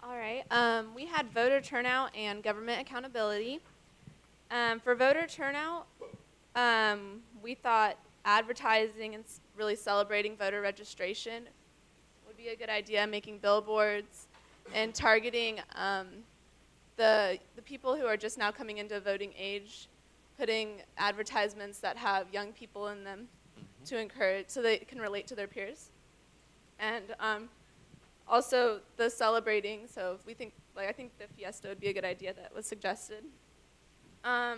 All right. We had voter turnout and government accountability. For voter turnout, we thought advertising and really celebrating voter registration would be a good idea, making billboards and targeting the people who are just now coming into voting age, putting advertisements that have young people in them to encourage, so they can relate to their peers. And also the celebrating, so if we think, like I think the fiesta would be a good idea that was suggested. For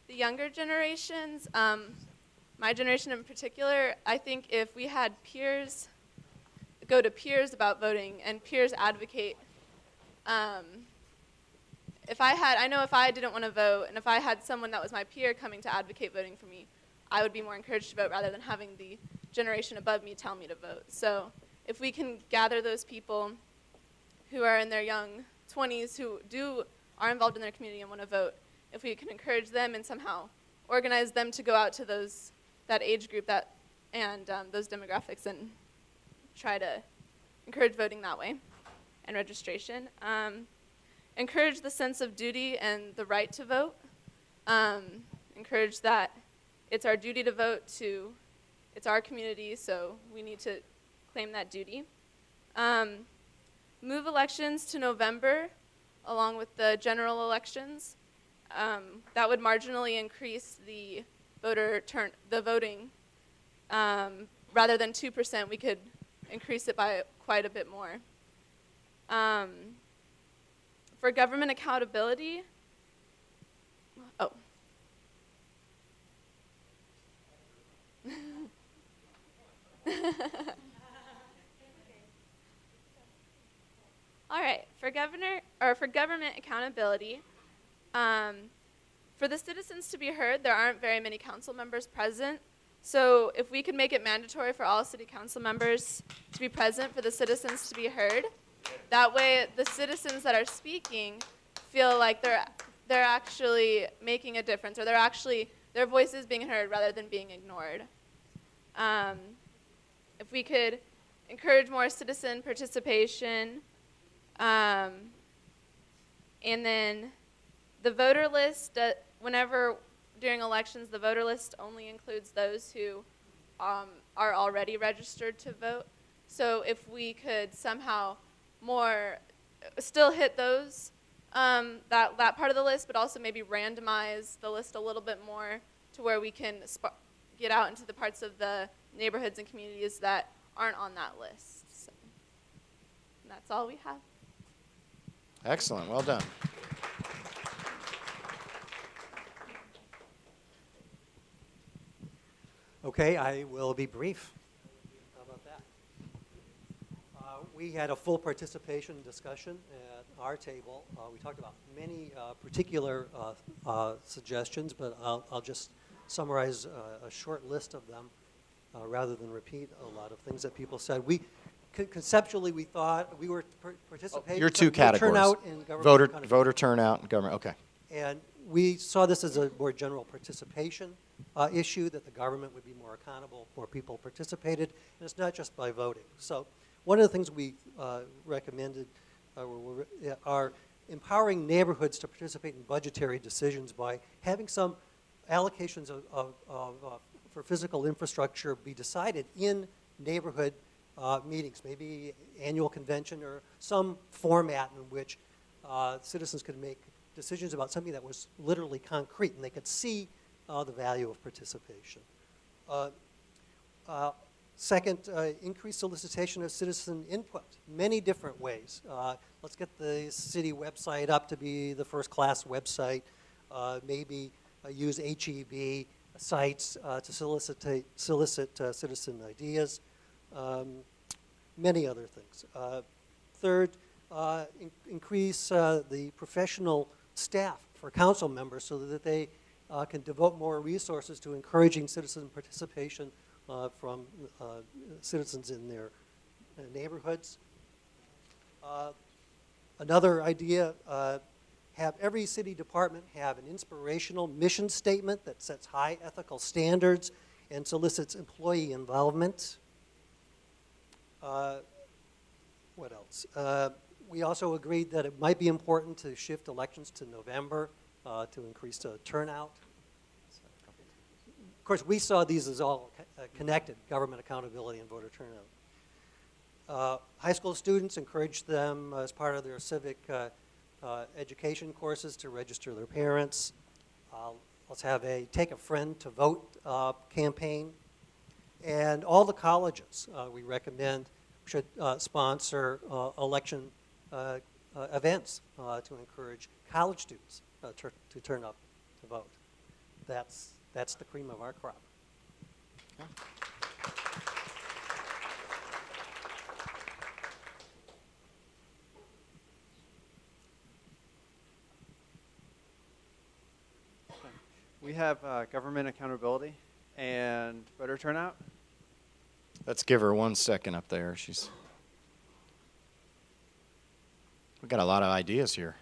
the younger generations, my generation in particular, I think if we had peers go to peers about voting and peers advocate, I know if I didn't want to vote and if I had someone that was my peer coming to advocate voting for me, I would be more encouraged to vote rather than having the generation above me tell me to vote. So if we can gather those people who are in their young 20s who are involved in their community and want to vote, if we can encourage them and somehow organize them to go out to that age group and those demographics and try to encourage voting that way and registration. Encourage the sense of duty and the right to vote. Encourage that it's our duty to vote it's our community, so we need to claim that duty. Move elections to November along with the general elections. That would marginally increase the voting. Rather than 2%, we could increase it by quite a bit more. For government accountability, All right, for government accountability, for the citizens to be heard, there aren't very many council members present. So if we could make it mandatory for all city council members to be present for the citizens to be heard, that way the citizens that are speaking feel like they're actually making a difference, or their voice is being heard rather than being ignored. If we could encourage more citizen participation, and then the voter list, whenever during elections, the voter list only includes those who are already registered to vote. So if we could somehow still hit those, that part of the list, but also maybe randomize the list a little bit more to where we can get out into the parts of the neighborhoods and communities that aren't on that list. So that's all we have. Excellent, well done. Okay, I will be brief. How about that? We had a full participation discussion at our table. We talked about many particular suggestions, but I'll just summarize a short list of them rather than repeat a lot of things that people said. Conceptually, we thought we were participating. Your two categories. Turnout and government voter turnout and government, okay. And we saw this as a more general participation issue, that the government would be more accountable, more people participated, and it's not just by voting. So one of the things we recommended are empowering neighborhoods to participate in budgetary decisions by having some allocations for physical infrastructure be decided in neighborhood meetings, maybe annual convention or some format in which citizens could make decisions about something that was literally concrete and they could see the value of participation. Second, increased solicitation of citizen input, many different ways. Let's get the city website up to be the first-class website. Maybe use HEB sites to solicit citizen ideas. Many other things. Third, increase the professional staff for council members so that they can devote more resources to encouraging citizen participation from citizens in their neighborhoods. Another idea, have every city department have an inspirational mission statement that sets high ethical standards and solicits employee involvement. What else? We also agreed that it might be important to shift elections to November to increase turnout. Of course, we saw these as all connected, government accountability and voter turnout. High school students, encourage them as part of their civic education courses to register their parents. Let's have a Take a Friend to Vote campaign. And all the colleges, we recommend, should sponsor election events to encourage college students to turn up to vote. That's the cream of our crop. Yeah. We have government accountability and voter turnout. Let's give her 1 second up there. We got a lot of ideas here.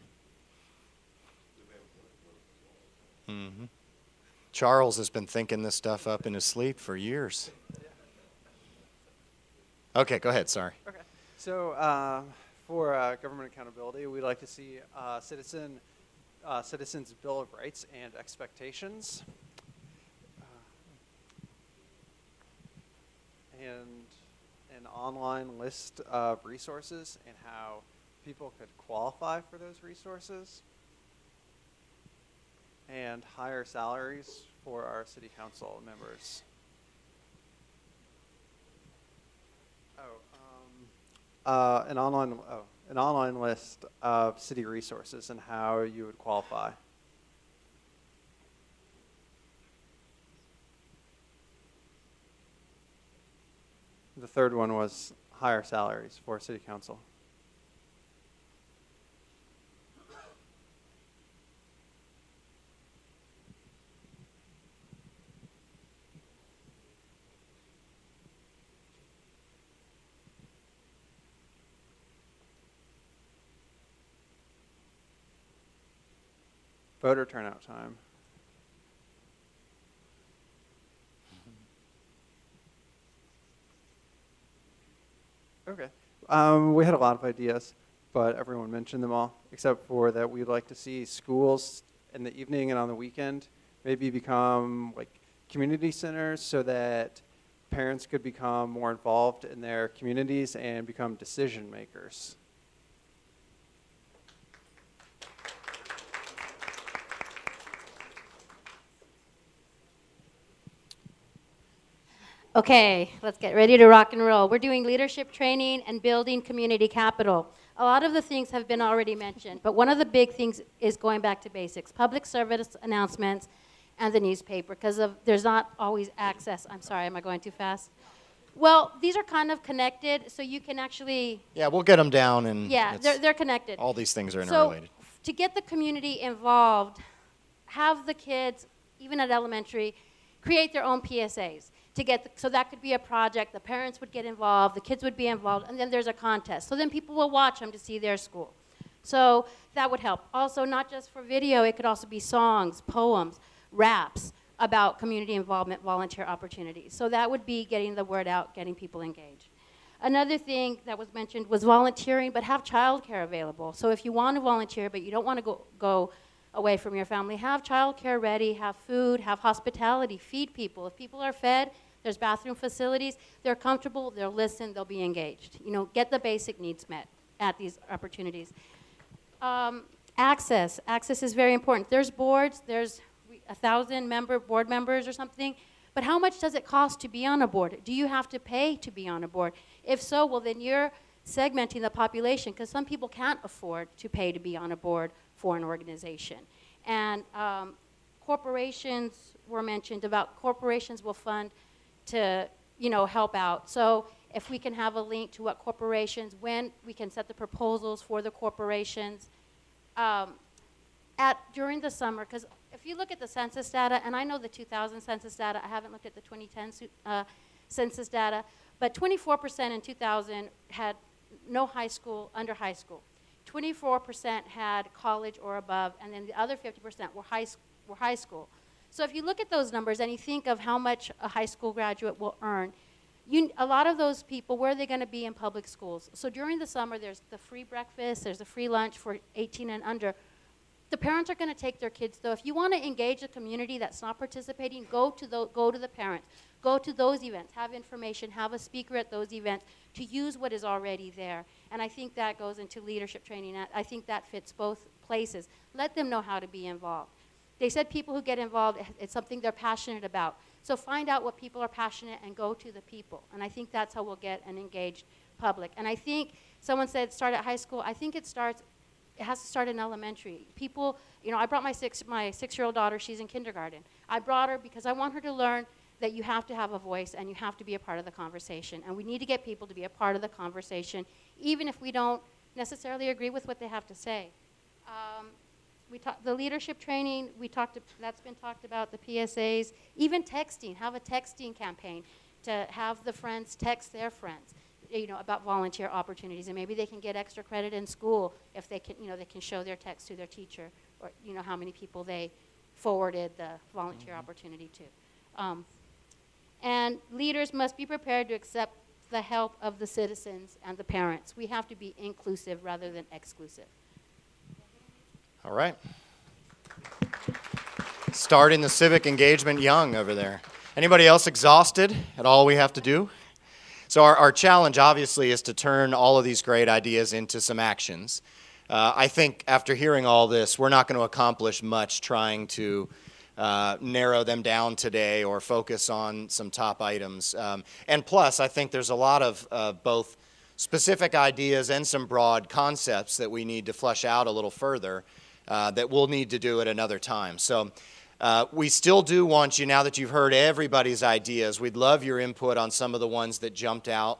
Mm-hmm. Charles has been thinking this stuff up in his sleep for years. Okay, go ahead. Sorry. Okay. So for government accountability, we'd like to see Citizens' Bill of Rights and Expectations. And an online list of resources and how people could qualify for those resources. And higher salaries for our city council members. An online list of city resources and how you would qualify. The third one was higher salaries for city council. Voter turnout time. Okay. We had a lot of ideas, but everyone mentioned them all, except for that we'd like to see schools in the evening and on the weekend maybe become like community centers so that parents could become more involved in their communities and become decision makers. Okay, let's get ready to rock and roll. We're doing leadership training and building community capital. A lot of the things have been already mentioned, but one of the big things is going back to basics, public service announcements and the newspaper, because there's not always access. I'm sorry, am I going too fast? Well, these are kind of connected, so you can actually... Yeah, we'll get them down and... Yeah, they're connected. All these things are interrelated. So to get the community involved, have the kids, even at elementary, create their own PSAs. So that could be a project, the parents would get involved, the kids would be involved, and then there's a contest. So then people will watch them to see their school. So that would help. Also, not just for video, it could also be songs, poems, raps about community involvement, volunteer opportunities. So that would be getting the word out, getting people engaged. Another thing that was mentioned was volunteering, but have childcare available. So if you want to volunteer, but you don't want to go away from your family, have childcare ready, have food, have hospitality, feed people. If people are fed, there's bathroom facilities, they're comfortable, they'll listen, they'll be engaged. You know, get the basic needs met at these opportunities. Access is very important. There's boards, there's 1,000 board members or something, but how much does it cost to be on a board? Do you have to pay to be on a board? If so, well then you're segmenting the population, because some people can't afford to pay to be on a board for an organization. And corporations were mentioned. About corporations will fund to, help out. So if we can have a link to what corporations, when we can set the proposals for the corporations during the summer, because if you look at the census data, and I know the 2000 census data, I haven't looked at the 2010 census data, but 24% in 2000 had no high school, under high school. 24% had college or above, and then the other 50% were high school. So if you look at those numbers and you think of how much a high school graduate will earn, A lot of those people, where are they going to be in public schools? So during the summer, there's the free breakfast, there's a free lunch for 18 and under. The parents are going to take their kids, though. If you want to engage a community that's not participating, go to the parents. Go to those events, have information, have a speaker at those events to use what is already there. And I think that goes into leadership training. I think that fits both places. Let them know how to be involved. They said people who get involved, it's something they're passionate about. So find out what people are passionate and go to the people. And I think that's how we'll get an engaged public. And I think someone said start at high school. I think it has to start in elementary. People, I brought my six-year-old daughter. She's in kindergarten. I brought her because I want her to learn that you have to have a voice and you have to be a part of the conversation. And we need to get people to be a part of the conversation, even if we don't necessarily agree with what they have to say. The leadership training, that's been talked about, the PSAs, even texting, have a texting campaign to have the friends text their friends, about volunteer opportunities, and maybe they can get extra credit in school if they can, they can show their text to their teacher, or how many people they forwarded the volunteer opportunity to. And leaders must be prepared to accept the help of the citizens and the parents. We have to be inclusive rather than exclusive. All right. Starting the civic engagement young over there. Anybody else exhausted at all we have to do? So our challenge, obviously, is to turn all of these great ideas into some actions. I think after hearing all this, we're not going to accomplish much trying to narrow them down today or focus on some top items. And plus, I think there's a lot of both specific ideas and some broad concepts that we need to flesh out a little further that we'll need to do at another time. So we still do want you, now that you've heard everybody's ideas, we'd love your input on some of the ones that jumped to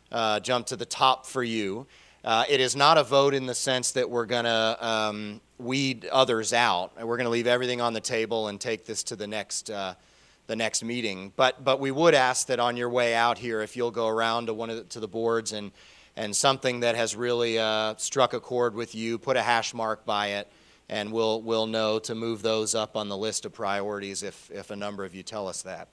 the top for you. It is not a vote in the sense that we're going to weed others out. We're going to leave everything on the table and take this to the next meeting. But we would ask that on your way out here, if you'll go around to the boards and something that has really struck a chord with you, put a hash mark by it, and we'll know to move those up on the list of priorities if a number of you tell us that.